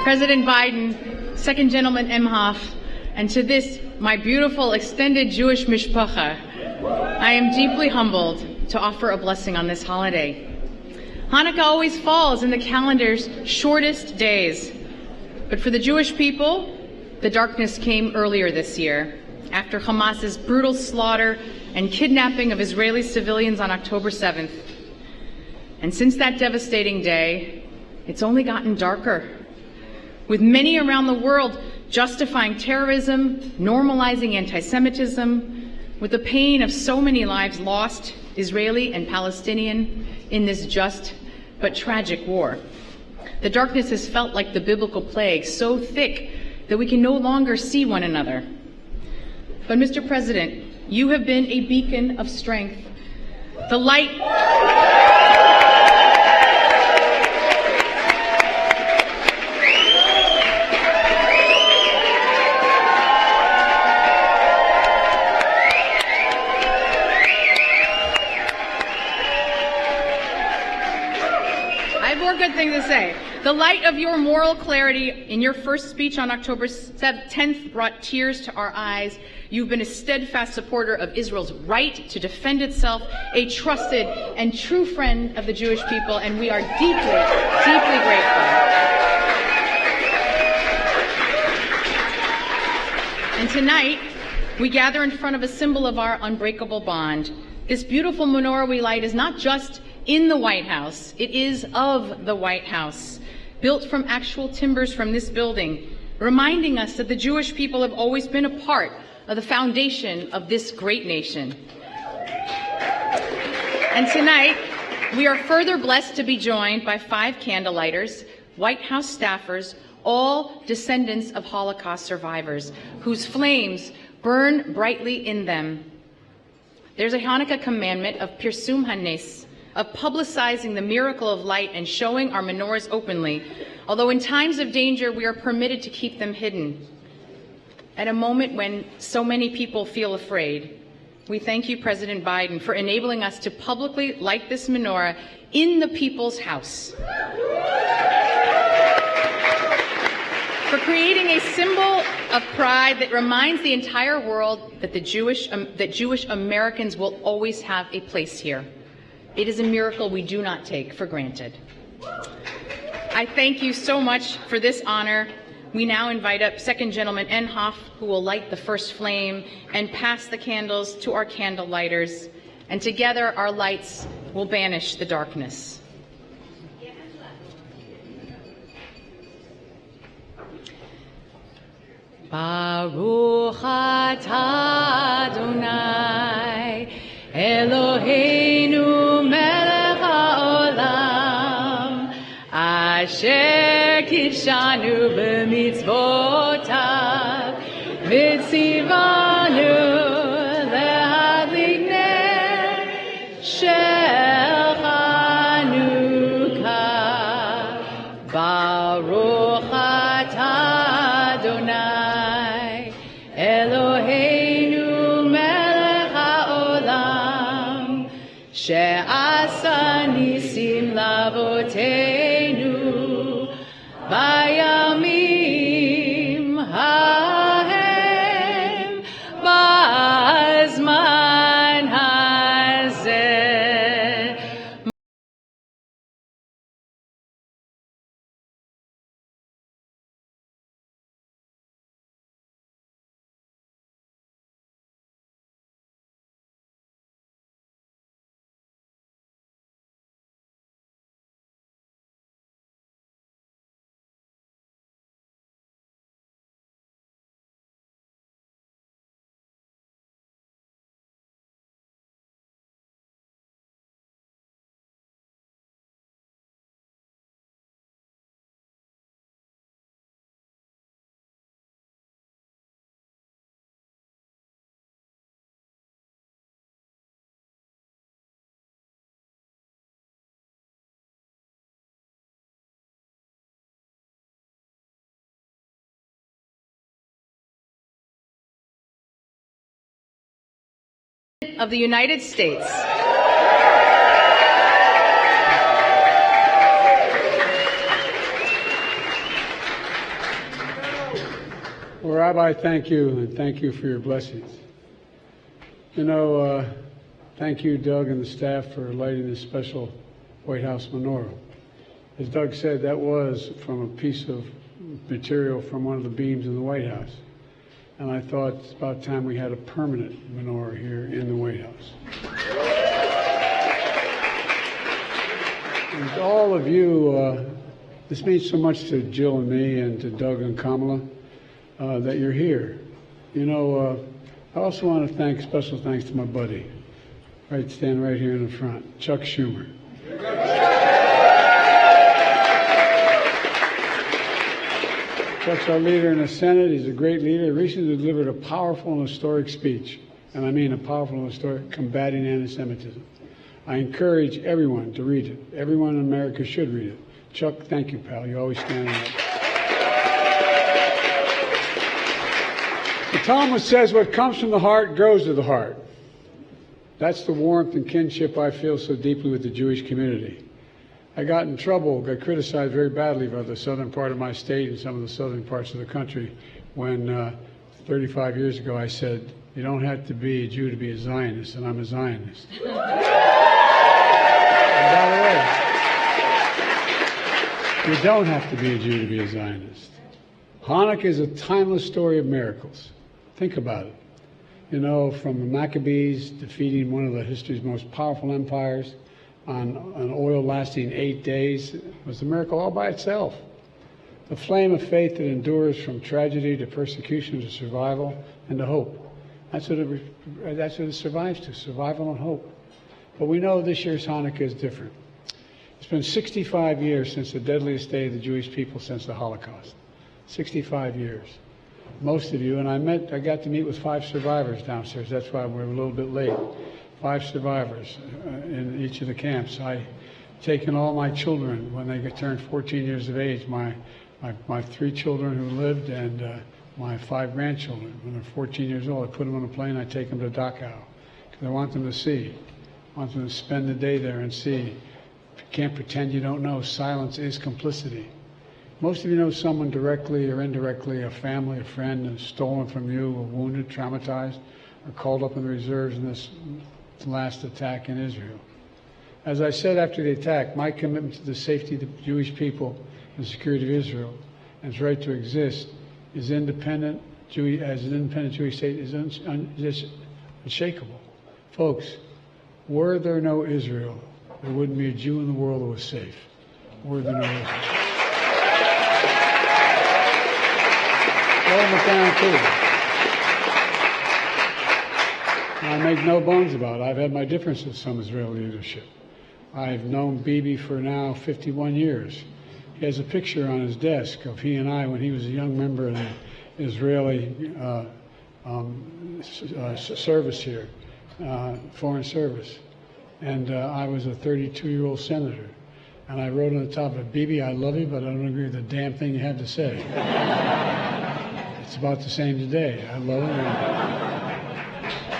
President Biden, Second Gentleman Emhoff, and to this, my beautiful extended Jewish mishpacha, I am deeply humbled to offer a blessing on this holiday. Hanukkah always falls in the calendar's shortest days, but for the Jewish people, the darkness came earlier this year, after Hamas's brutal slaughter and kidnapping of Israeli civilians on October 7th. And since that devastating day, it's only gotten darker, with many around the world justifying terrorism, normalizing antisemitism, with the pain of so many lives lost, Israeli and Palestinian, in this just but tragic war. The darkness has felt like the biblical plague, so thick that we can no longer see one another. But Mr. President, you have been a beacon of strength. The light good thing to say. The light of your moral clarity in your first speech on October 10th brought tears to our eyes. You've been a steadfast supporter of Israel's right to defend itself, a trusted and true friend of the Jewish people, and we are deeply, deeply grateful. And tonight, we gather in front of a symbol of our unbreakable bond. This beautiful menorah we light is not just in the White House, it is of the White House, built from actual timbers from this building, reminding us that the Jewish people have always been a part of the foundation of this great nation. And tonight, we are further blessed to be joined by 5 candlelighters, White House staffers, all descendants of Holocaust survivors, whose flames burn brightly in them. There's a Hanukkah commandment of Pirsum Hanes, of publicizing the miracle of light and showing our menorahs openly, although in times of danger we are permitted to keep them hidden. At a moment when so many people feel afraid, we thank you, President Biden, for enabling us to publicly light this menorah in the people's house, for creating a symbol of pride that reminds the entire world that Jewish Americans will always have a place here. It is a miracle we do not take for granted. I thank you so much for this honor. We now invite up Second Gentleman Emhoff, who will light the first flame and pass the candles to our candle lighters. And together our lights will banish the darkness. Baruch atah Adonai Eloheinu melech haolam asher kidshanu b'mitzvotav v'tzivanu lehadlik ner shel Hanukkah. Baruch atah Adonai Eloheinu melech haolam she'asa nisim lavoteinu bayamim hahem ba'azman hazeh. Of the United States. Well, Rabbi, thank you, and thank you for your blessings. You know, thank you, Doug, and the staff for lighting this special White House menorah. As Doug said, that was from a piece of material from one of the beams in the White House. And I thought it's about time we had a permanent menorah here in the White House. And to all of you, this means so much to Jill and me and to Doug and Kamala that you're here. You know, I also want to thank, special thanks to my buddy, standing right here in the front, Chuck Schumer. Chuck's our leader in the Senate. He's a great leader. He recently delivered a powerful and historic speech, and I mean a powerful and historic, combating anti-Semitism. I encourage everyone to read it. Everyone in America should read it. Chuck, thank you, pal. You always stand up. The Talmud says what comes from the heart goes to the heart. That's the warmth and kinship I feel so deeply with the Jewish community. I got in trouble, got criticized very badly by the southern part of my state and some of the southern parts of the country when 35 years ago I said, you don't have to be a Jew to be a Zionist, and I'm a Zionist. And by the way, you don't have to be a Jew to be a Zionist. Hanukkah is a timeless story of miracles. Think about it. You know, from the Maccabees defeating one of the history's most powerful empires on an oil lasting 8 days was a miracle all by itself. The flame of faith that endures from tragedy to persecution to survival and to hope. That's what it survives to, survival and hope. But we know this year's Hanukkah is different. It's been 65 years since the deadliest day of the Jewish people since the Holocaust. 65 years. Most of you, and I got to meet with 5 survivors downstairs. That's why we're a little bit late. 5 survivors in each of the camps. I've taken all my children when they turned 14 years of age, my 3 children who lived and my 5 grandchildren. When they're 14 years old, I put them on a plane, I take them to Dachau because I want them to see. I want them to spend the day there and see. You can't pretend you don't know. Silence is complicity. Most of you know someone directly or indirectly, a family, a friend, and stolen from you, or wounded, traumatized, or called up in the reserves in this last attack in Israel. As I said after the attack, my commitment to the safety of the Jewish people and security of Israel and its right to exist is independent, as an independent Jewish state is unshakable. Folks, were there no Israel, there wouldn't be a Jew in the world that was safe. Were there no Israel. I make no bones about it. I've had my differences with some Israeli leadership. I've known Bibi for now 51 years. He has a picture on his desk of he and I when he was a young member of the Israeli service here, foreign service. And I was a 32-year-old senator. And I wrote on the top of it, Bibi, I love you, but I don't agree with the damn thing you have to say. It's about the same today. I love it.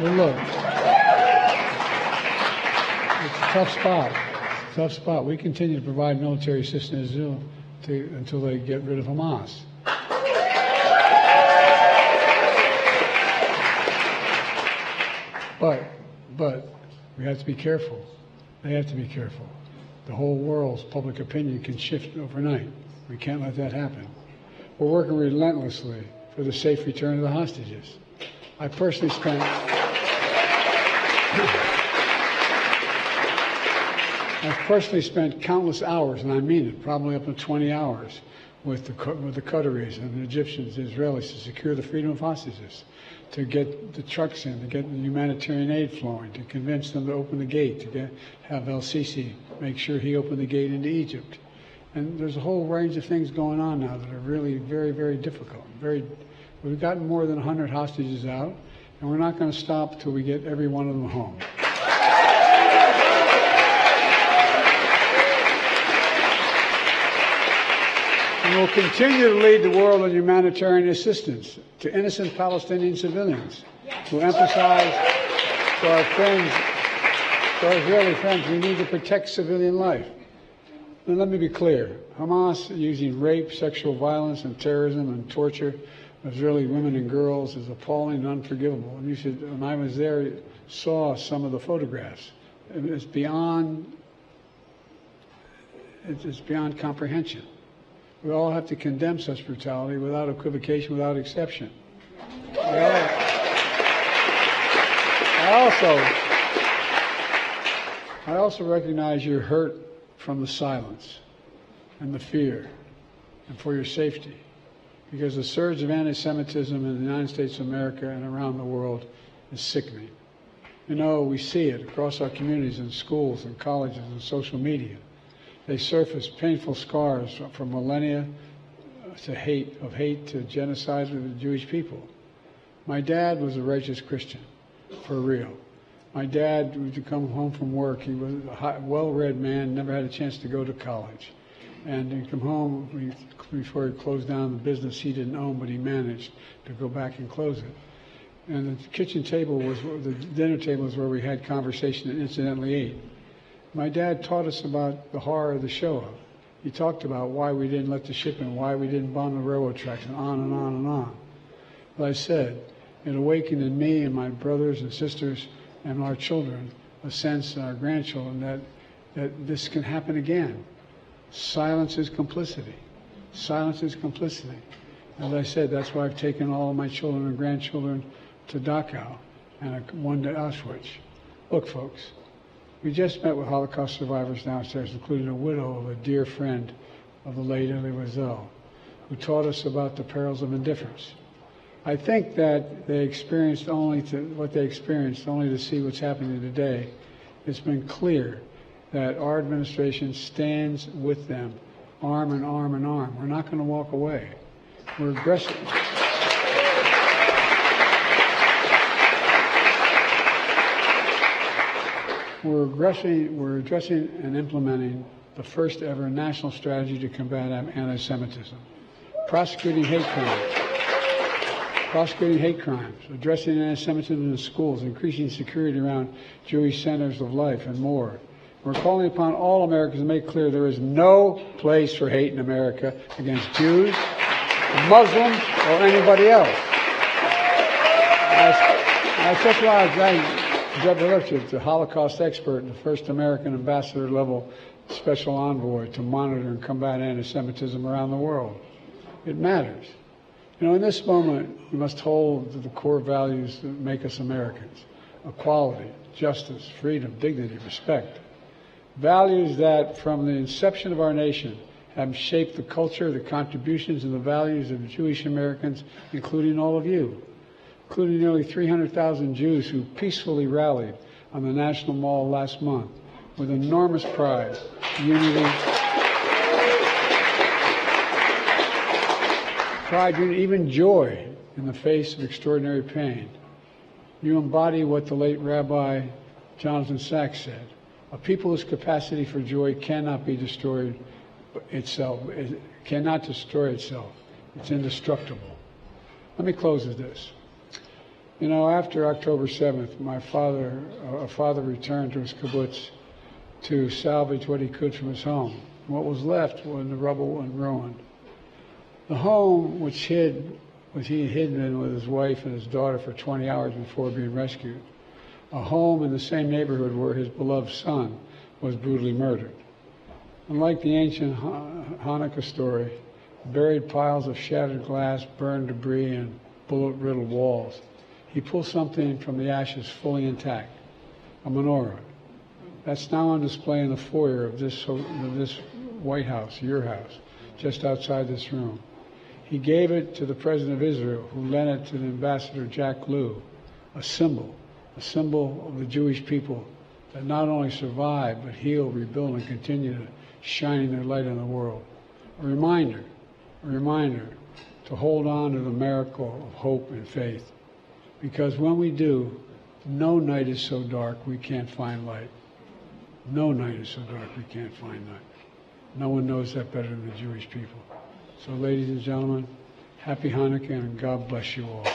But look, it's a tough spot. It's a tough spot. We continue to provide military assistance to Israel until they get rid of Hamas. But we have to be careful. They have to be careful. The whole world's public opinion can shift overnight. We can't let that happen. We're working relentlessly for the safe return of the hostages. I personally spent countless hours, and I mean it, probably up to 20 hours, with the Qataris and the Egyptians, the Israelis, to secure the freedom of hostages, to get the trucks in, to get the humanitarian aid flowing, to convince them to open the gate, to have El-Sisi make sure he opened the gate into Egypt. And there's a whole range of things going on now that are really very, very difficult. We've gotten more than 100 hostages out, and we're not going to stop till we get every one of them home. And we'll continue to lead the world in humanitarian assistance to innocent Palestinian civilians. We'll emphasize to our friends, to our Israeli friends, we need to protect civilian life. And let me be clear, Hamas using rape, sexual violence, and terrorism and torture Israeli women and girls is appalling and unforgivable. And you should, when I was there, saw some of the photographs. It's beyond comprehension. We all have to condemn such brutality without equivocation, without exception. I also recognize your hurt from the silence and the fear and for your safety, because the surge of anti-Semitism in the United States of America and around the world is sickening. You know, we see it across our communities and schools and colleges and social media. They surface painful scars from millennia to hate to genocide of the Jewish people. My dad was a righteous Christian, for real. My dad would come home from work. He was a well-read man, never had a chance to go to college. And he'd come home before he closed down the business he didn't own, but he managed to go back and close it. And the kitchen table the dinner table was where we had conversation and incidentally ate. My dad taught us about the horror of the Shoah. He talked about why we didn't let the ship in, why we didn't bomb the railroad tracks, and on and on and on. But I said, it awakened in me and my brothers and sisters and our children a sense, and our grandchildren, that this can happen again. Silence is complicity. Silence is complicity. As I said, that's why I've taken all of my children and grandchildren to Dachau and one to Auschwitz. Look, folks, we just met with Holocaust survivors downstairs, including a widow of a dear friend of the late Elie Wiesel, who taught us about the perils of indifference. I think that they experienced only to see what's happening today. It's been clear that our administration stands with them, arm in arm in arm. We're not going to walk away. We're aggressive. We're addressing and implementing the first ever national strategy to combat anti-Semitism, prosecuting hate crimes, addressing anti-Semitism in schools, increasing security around Jewish centers of life, and more. We're calling upon all Americans to make clear there is no place for hate in America against Jews, Muslims, or anybody else. I such a lot of Jeb Lipschitz, the Holocaust expert and the first American ambassador-level special envoy to monitor and combat anti-Semitism around the world. It matters. You know, in this moment, we must hold to the core values that make us Americans: equality, justice, freedom, dignity, respect. Values that, from the inception of our nation, have shaped the culture, the contributions, and the values of Jewish Americans, including all of you, including nearly 300,000 Jews who peacefully rallied on the National Mall last month with enormous pride, unity, even joy in the face of extraordinary pain. You embody what the late Rabbi Jonathan Sacks said: a people's capacity for joy cannot be destroyed itself. It cannot destroy itself. It's indestructible. Let me close with this. You know, after October 7th, a father returned to his kibbutz to salvage what he could from his home. What was left was the rubble and ruin. The home, which he had hidden in with his wife and his daughter for 20 hours before being rescued, a home in the same neighborhood where his beloved son was brutally murdered. Unlike the ancient Hanukkah story, buried piles of shattered glass, burned debris, and bullet-riddled walls, he pulled something from the ashes fully intact, a menorah. That's now on display in the foyer of this White House, your house, just outside this room. He gave it to the President of Israel, who lent it to the Ambassador Jack Lew, a symbol of the Jewish people that not only survive, but heal, rebuild, and continue to shine their light in the world. A reminder to hold on to the miracle of hope and faith. Because when we do, no night is so dark we can't find light. No night is so dark we can't find light. No one knows that better than the Jewish people. So, ladies and gentlemen, happy Hanukkah, and God bless you all.